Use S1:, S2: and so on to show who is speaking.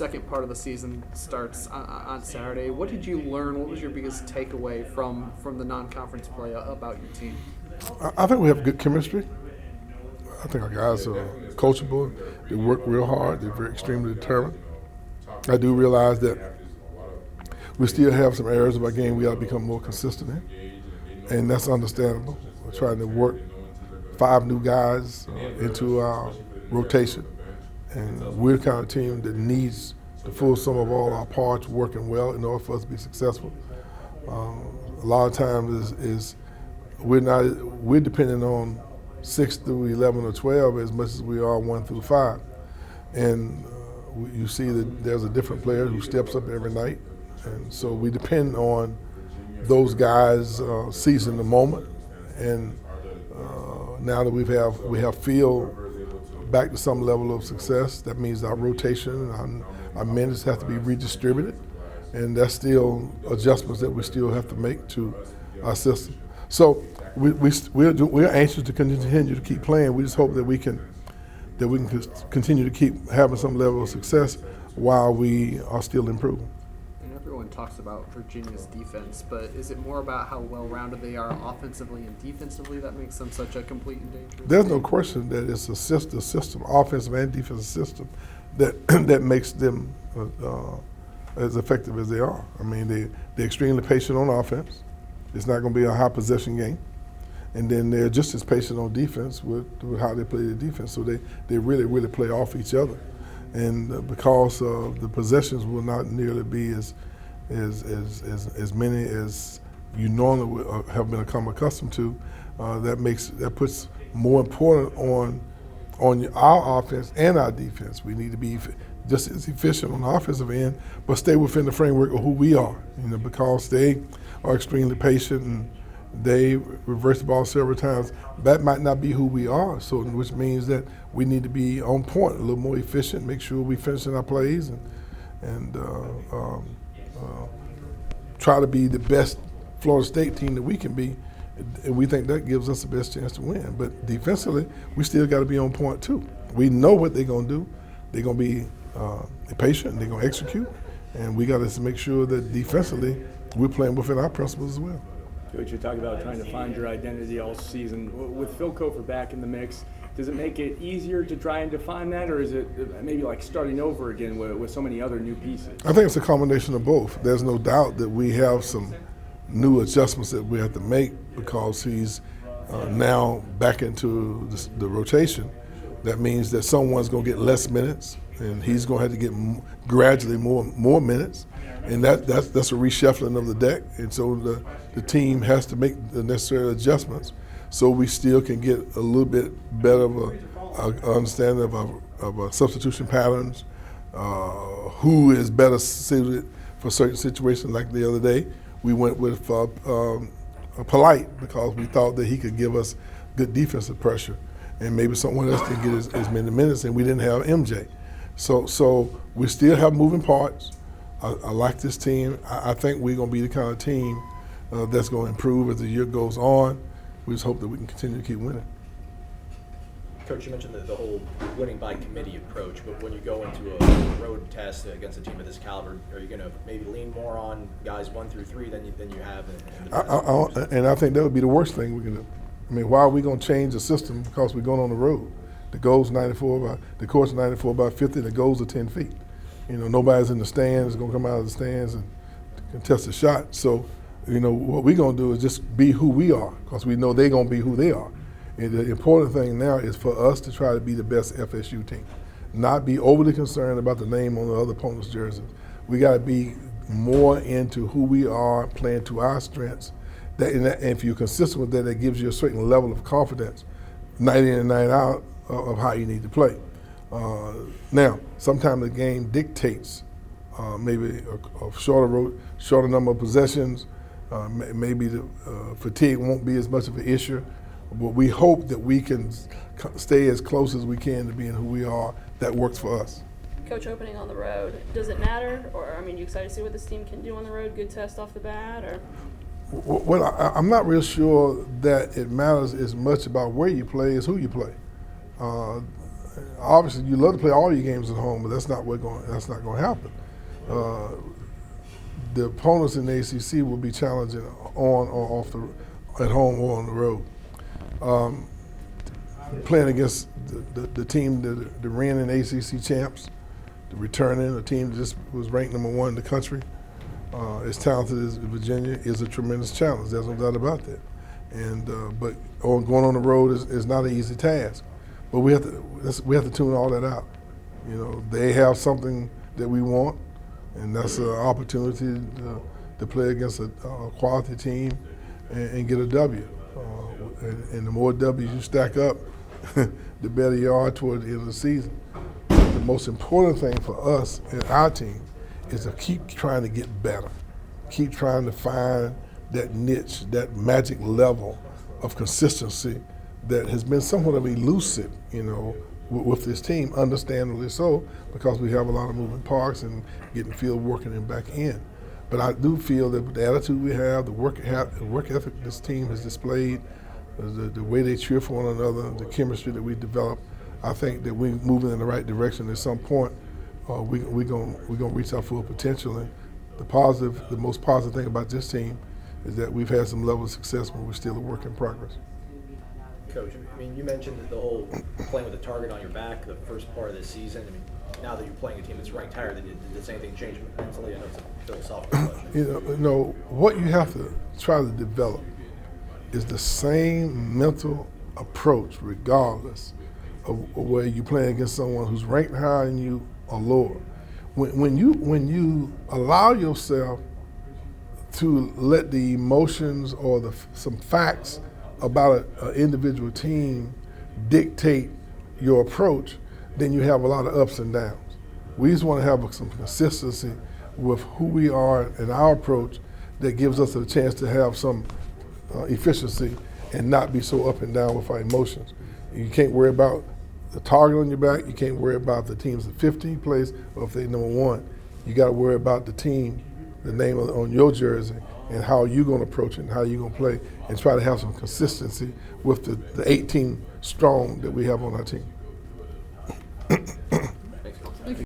S1: Second part of the season starts on Saturday. What did you learn? What was your biggest takeaway from the non-conference play about your team?
S2: I think we have good chemistry. I think our guys are coachable. They work real hard. They're very extremely determined. I do realize that we still have some areas of our game we got to become more consistent in, and that's understandable. We're trying to work 5 new guys into our rotation, and we're the kind of team that needs the full sum of all our parts working well in order for us to be successful. A lot of times is we're depending on 6 through 11 or 12 as much as we are 1 through 5, and you see that there's a different player who steps up every night, and so we depend on those guys seizing the moment. And now that we have field back to some level of success, that means our rotation and our minutes have to be redistributed, and that's still adjustments that we still have to make to our system. So we're anxious to continue to keep playing. We just hope that we can continue to keep having some level of success while we are still improving.
S1: And everyone talks about Virginia's defense, but is it more about how well-rounded they are offensively and defensively that makes them such a complete and dangerous
S2: There's
S1: team?
S2: no question that it's a system, offensive and defensive system, that that makes them as effective as they are. I mean, they're extremely patient on offense. It's not going to be a high possession game. And then they're just as patient on defense with how they play the defense. So they really play off each other. And because the possessions will not nearly be as many as you normally would have become accustomed to, that puts more important on our offense and our defense. We need to be just as efficient on the offensive end, but stay within the framework of who we are. Because they are extremely patient and they reverse the ball several times. That might not be who we are, so which means that we need to be on point, a little more efficient, make sure we finishing our plays, and try to be the best Florida State team that we can be. And we think that gives us the best chance to win. But defensively, we still got to be on point too. We know what they're going to do. They're going to be patient, and they're going to execute, and we got to make sure that defensively we're playing within our principles as well.
S3: Coach, you talked about trying to find your identity all season. With Phil Kofer back in the mix, does it make it easier to try and define that, or is it maybe like starting over again with so many other new pieces?
S2: I think it's a combination of both. There's no doubt that we have some new adjustments that we have to make because he's now back into the rotation. That means that someone's going to get less minutes, and he's going to have to get gradually more minutes, and that's a reshuffling of the deck. And so the team has to make the necessary adjustments so we still can get a little bit better of a understanding of substitution patterns, who is better suited for certain situations. Like the other day, we went with Polite because we thought that he could give us good defensive pressure, and maybe someone else didn't get as many minutes, and we didn't have MJ. So we still have moving parts. I like this team. I think we're going to be the kind of team that's going to improve as the year goes on. We just hope that we can continue to keep winning.
S4: Coach, you mentioned the whole winning by committee approach, but when you go into a road test against a team of this caliber, are you going to maybe lean more on guys 1 through 3 than you have in the past?
S2: And I think that would be the worst thing we can do. I mean, why are we going to change the system because we're going on the road? The court's 94 by 50, the goals are 10 feet. Nobody's in the stands, going to come out of the stands and contest a shot. So, what we're going to do is just be who we are because we know they're going to be who they are. And the important thing now is for us to try to be the best FSU team, not be overly concerned about the name on the other opponent's jerseys. We got to be more into who we are, playing to our strengths. And if you're consistent with that, that gives you a certain level of confidence, night in and night out, of how you need to play. Now, sometimes the game dictates maybe a shorter number of possessions. Maybe the fatigue won't be as much of an issue. But we hope that we can stay as close as we can to being who we are. That works for us.
S5: Coach, opening on the road, does it matter? Or, you excited to see what this team can do on the road? Good test off the bat? Or?
S2: Well, I'm not real sure that it matters as much about where you play as who you play. obviously you love to play all your games at home, but that's not going to happen. The opponents in the ACC will be challenging on or off at home or on the road. Playing against the team, the reigning ACC champs, the returning, a team that just was ranked #1 in the country, as talented as Virginia, is a tremendous challenge. There's no doubt about that. And but going on the road is not an easy task. But we have to tune all that out. You know, they have something that we want, and that's an opportunity to play against a quality team and get a W. And the more W's you stack up, the better you are toward the end of the season. The most important thing for us and our team is to keep trying to get better, keep trying to find that niche, that magic level of consistency that has been somewhat of elusive, you know, with this team, understandably so, because we have a lot of moving parts and getting field working and back in. But I do feel that the attitude we have, the work ethic this team has displayed, the way they cheer for one another, the chemistry that we develop, I think that we're moving in the right direction. At some point, we're gonna reach our full potential. And the most positive thing about this team is that we've had some level of success, but we're still a work in progress.
S4: Coach, I mean, you mentioned the whole playing with a target on your back the first part of this season. I mean, now that you're playing a team that's ranked higher, did this anything change mentally? I know it's a philosophical question.
S2: You know, what you have to try to develop is the same mental approach, regardless of where you're playing against someone who's ranked higher than you or lower. When you allow yourself to let the emotions or some facts about an individual team dictate your approach, then you have a lot of ups and downs. We just want to have some consistency with who we are and our approach that gives us a chance to have some efficiency and not be so up and down with our emotions. You can't worry about the target on your back. You can't worry about the team's in 15th place or if they're #1. You got to worry about the team, the name on your jersey, and how you're going to approach it and how you're going to play, and try to have some consistency with the 18 strong that we have on our team.